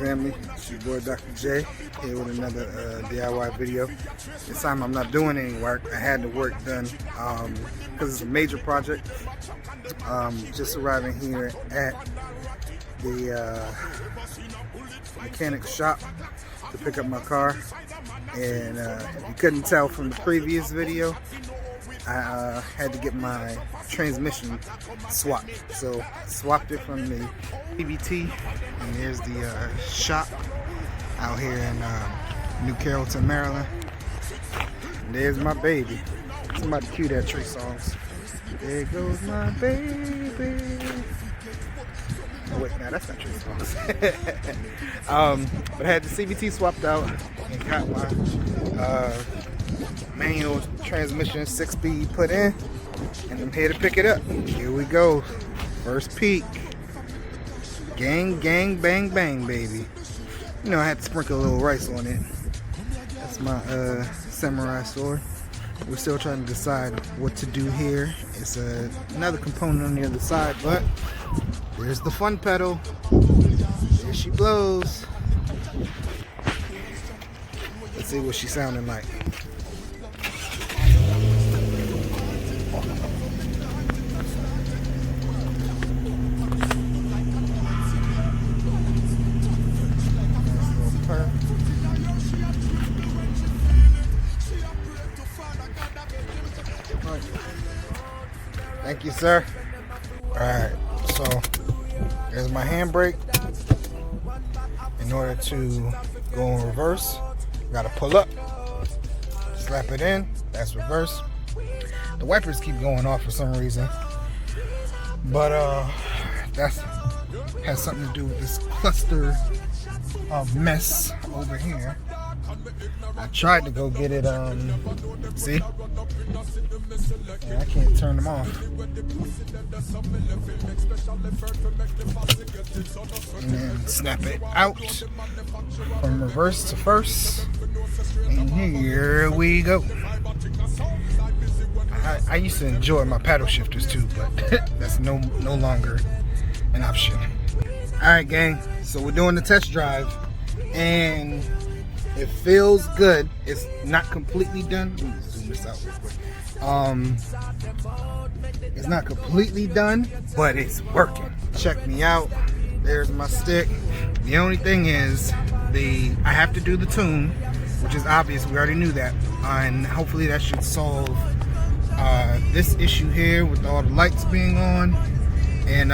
Family, it's your boy Dr. J here with another DIY video. This time I'm not doing any work. I had the work done because it's a major project. Just arriving here at the mechanic shop to pick up my car, and if you couldn't tell from the previous video, I had to get my transmission swapped. So swapped it from the CVT, and there's the shop out here in New Carrollton, Maryland. And there's my baby. Somebody cue that Trey songs. There goes my baby. Oh wait, no, that's not Trey songs. But I had the CVT swapped out and got my manual transmission 6-speed put in, and I'm here to pick it up. Here we go. First peek. Gang, gang, bang, bang, baby. You know, I had to sprinkle a little rice on it. That's my samurai sword. We're still trying to decide what to do here. It's another component on the other side, but there's the fun pedal. There she blows. Let's see what she's sounding like. Thank you, sir. Alright, so there's my handbrake. In order to go in reverse, gotta pull up, slap it in, that's reverse. The wipers keep going off for some reason, but that has something to do with this cluster of mess over here. I tried to go get it, see? Yeah, I can't turn them off. And then snap it out from reverse to first. And here we go. I used to enjoy my paddle shifters too, but that's no longer an option. Alright, gang, so we're doing the test drive, and it feels good. It's not completely done. Let me zoom this out real quick. It's not completely done, but it's working. Check me out. There's my stick. The only thing is, I have to do the tune, which is obvious. We already knew that, and hopefully that should solve this issue here with all the lights being on, and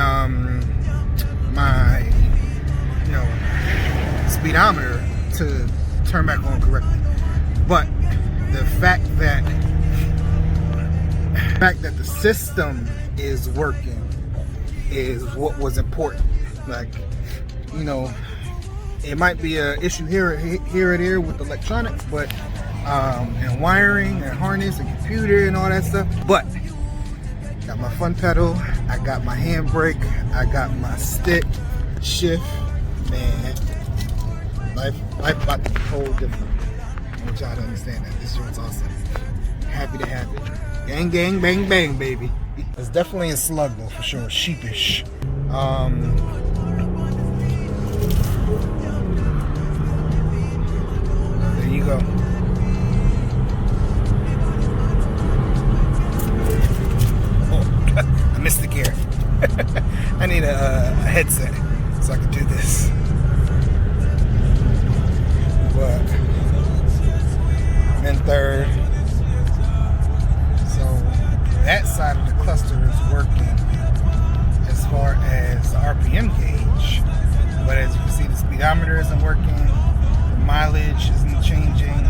my speedometer to turn back on correctly. But the fact that the system is working is what was important. Like, it might be an issue here or there with electronics, but and wiring and harness and computer and all that stuff. But got my fun pedal, I got my handbrake, I got my stick shift, man. Life about to be whole different. I want y'all to understand that. This shit's awesome. Happy to have it. Gang, gang, bang, bang, baby. It's definitely a slug though, for sure. Sheepish. There you go. Oh, I missed the gear. I need a headset so I can do this. But I'm in third. So that side of the cluster is working as far as the RPM gauge. But as you can see, the speedometer isn't working. The mileage isn't changing.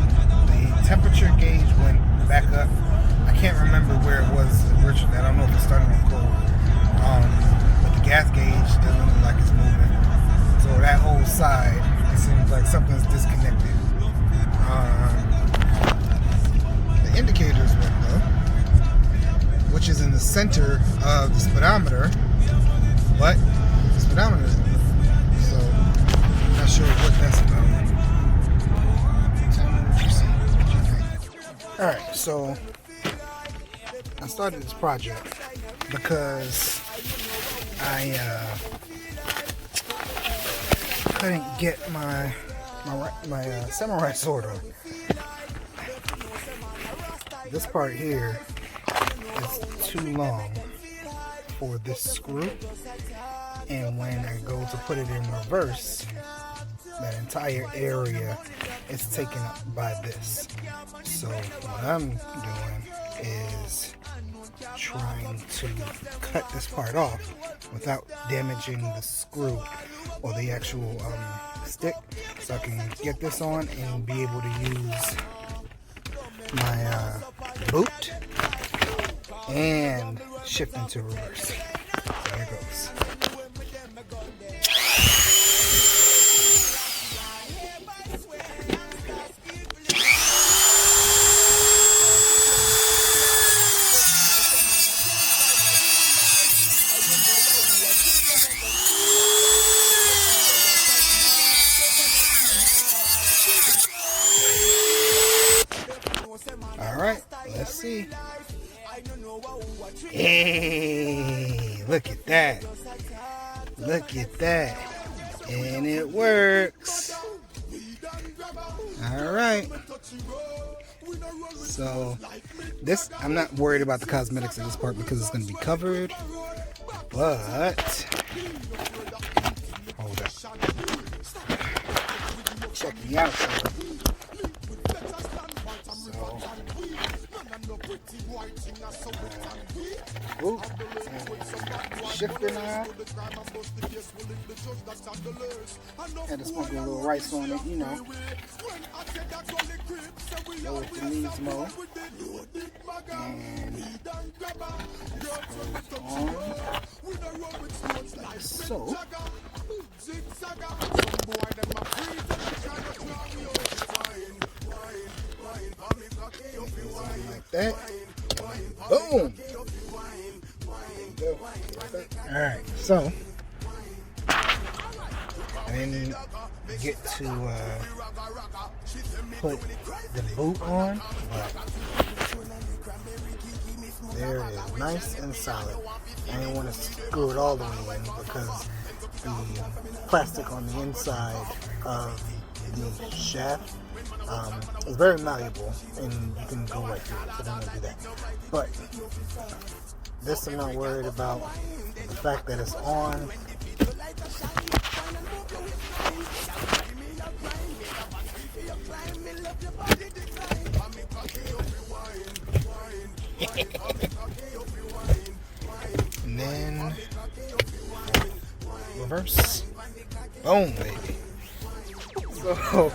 The temperature gauge went back up. I can't remember where it was originally. I don't know if it started on cold. But the gas gauge side, it seems like something's disconnected. The indicators work though, which is in the center of the speedometer, but the speedometer is on. So I'm not sure what that's about. Tell me what you see, what you think. Alright, so I started this project because I couldn't get my samurai sword on. This part here is too long for this screw, and when I go to put it in reverse, that entire area is taken up by this. So what I'm doing is trying to cut this part off without damaging the screw or the actual stick, so I can get this on and be able to use my boot and shift into reverse. So there it goes. Alright, let's see. Hey, look at that. Look at that. And it works. Alright. So, this, I'm not worried about the cosmetics of this part because it's going to be covered. But, hold up. Check me out, sir. Shifter knob, had to sprinkle a little rice on it, you know. Go with the leaves mode, and on like so. Like that. Boom. Alright, so I didn't get to put the boot on, but there it is, nice and solid. I didn't want to screw it all the way in because the plastic on the inside of the shaft is very malleable and you can go right through it, so don't do that. But this I'm not worried about. The fact that it's on. And then reverse. Boom, baby. So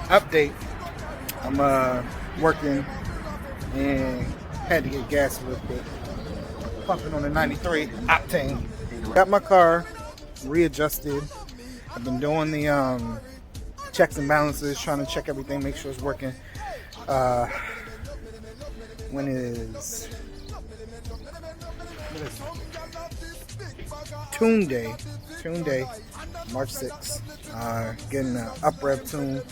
update. I'm working and had to get gas real quick. Pumping on the 93 octane. Got my car readjusted. I've been doing the checks and balances, trying to check everything, make sure it's working. When is Tune Day, March 6th. Getting an Uprev tune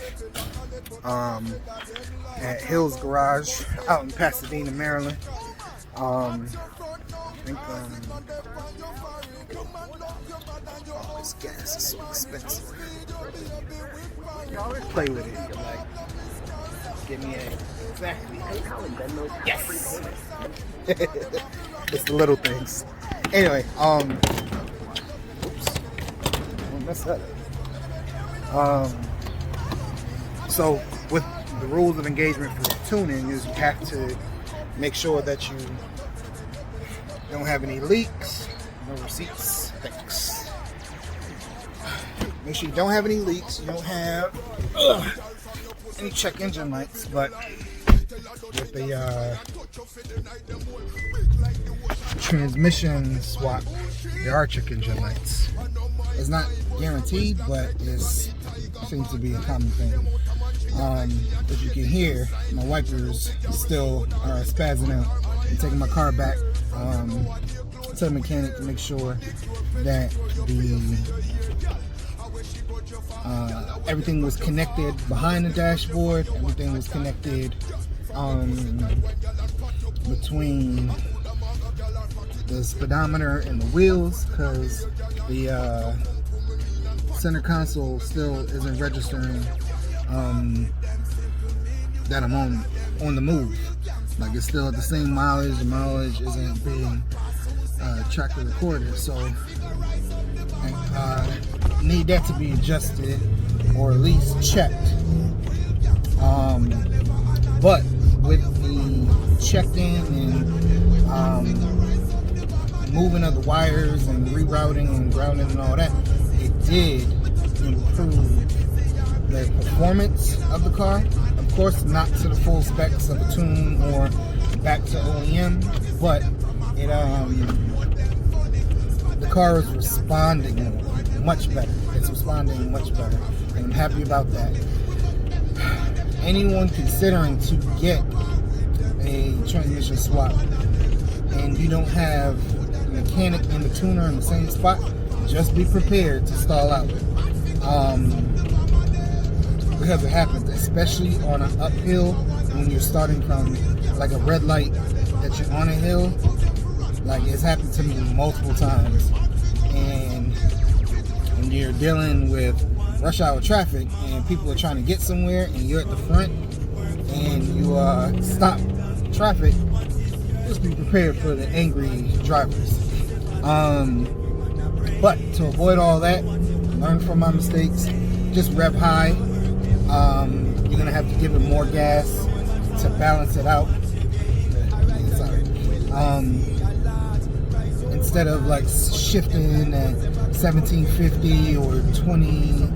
at Hill's Garage out in Pasadena, Maryland. I think this gas is so expensive. You always play with it. You're like, give me a exactly. Yes. It's the little things. Anyway, oops, don't mess that up. So with the rules of engagement for tuning is you have to make sure that you don't have any leaks, no receipts, thanks. Make sure you don't have any leaks, you don't have any check engine lights, but with the transmission swap, there are check engine lights. It's not guaranteed, but it seems to be a common thing. As you can hear, my wipers still are spazzing out. I'm taking my car back to the mechanic to make sure that everything was connected behind the dashboard. Everything was connected between the speedometer and the wheels, because the center console still isn't registering that I'm on the move. Like, it's still at the same mileage. The mileage isn't being tracked or recorded, so I need that to be adjusted or at least checked. But with the checked in and moving of the wires and rerouting and grounding and all that, it did improve the performance of the car. Of course, not to the full specs of a tune or back to OEM, but it the car is responding much better. It's responding much better, and I'm happy about that. Anyone considering to get a transmission swap and you don't have the mechanic and the tuner in the same spot, just be prepared to stall out. Because it happens, especially on an uphill when you're starting from like a red light that you're on a hill. Like, it's happened to me multiple times. And when you're dealing with rush hour traffic and people are trying to get somewhere and you're at the front and you stop traffic, just be prepared for the angry drivers. But to avoid all that, learn from my mistakes, just rev high. You're gonna have to give it more gas to balance it out. Instead of like shifting at 1750 or 22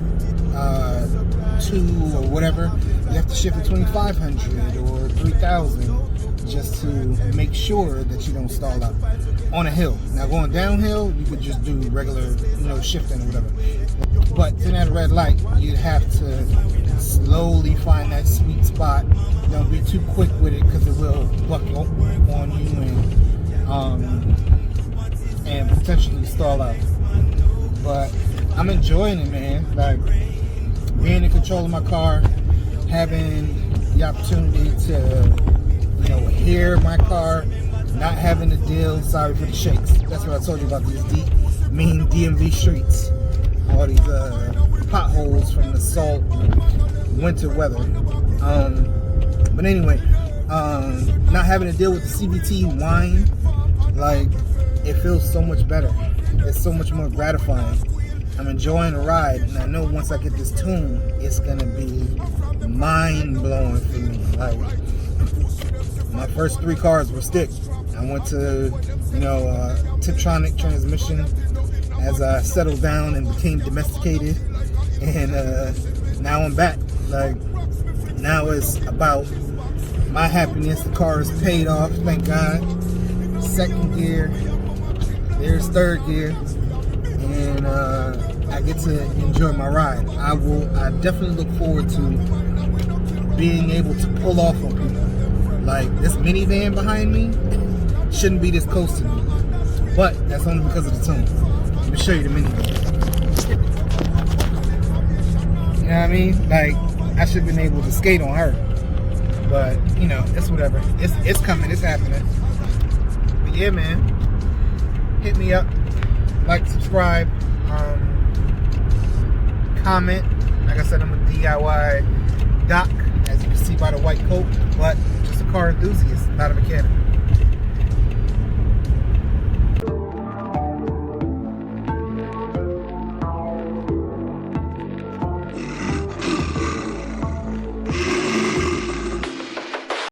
or whatever, you have to shift at 2500 or 3000 just to make sure that you don't stall out on a hill. Now, going downhill, you could just do regular, shifting or whatever. But in that red light, you'd have to slowly find that sweet spot. Don't be too quick with it, because it will buck on you and potentially stall out. But I'm enjoying it, man. Like, being in control of my car, having the opportunity to, hear my car, not having to deal, sorry for the shakes. That's what I told you about these mean DMV streets. All these potholes from the salt winter weather. But anyway, not having to deal with the CVT whine, like, it feels so much better. It's so much more gratifying. I'm enjoying the ride, and I know once I get this tune, it's gonna be mind-blowing for me. Like, my first 3 cars were stick. I went to, Tiptronic transmission as I settled down and became domesticated, and now I'm back. Like, now it's about my happiness. The car is paid off, thank God. Second gear, there's third gear, and I get to enjoy my ride. I definitely look forward to being able to pull off on people. Like, this minivan behind me shouldn't be this close to me, but that's only because of the tune. Let me show you the minivan. You know what I mean? Like, I should have been able to skate on her, but it's whatever. It's coming. It's happening. But yeah, man, hit me up, like, subscribe, comment. Like I said, I'm a DIY doc, as you can see by the white coat, but just a car enthusiast, not a mechanic.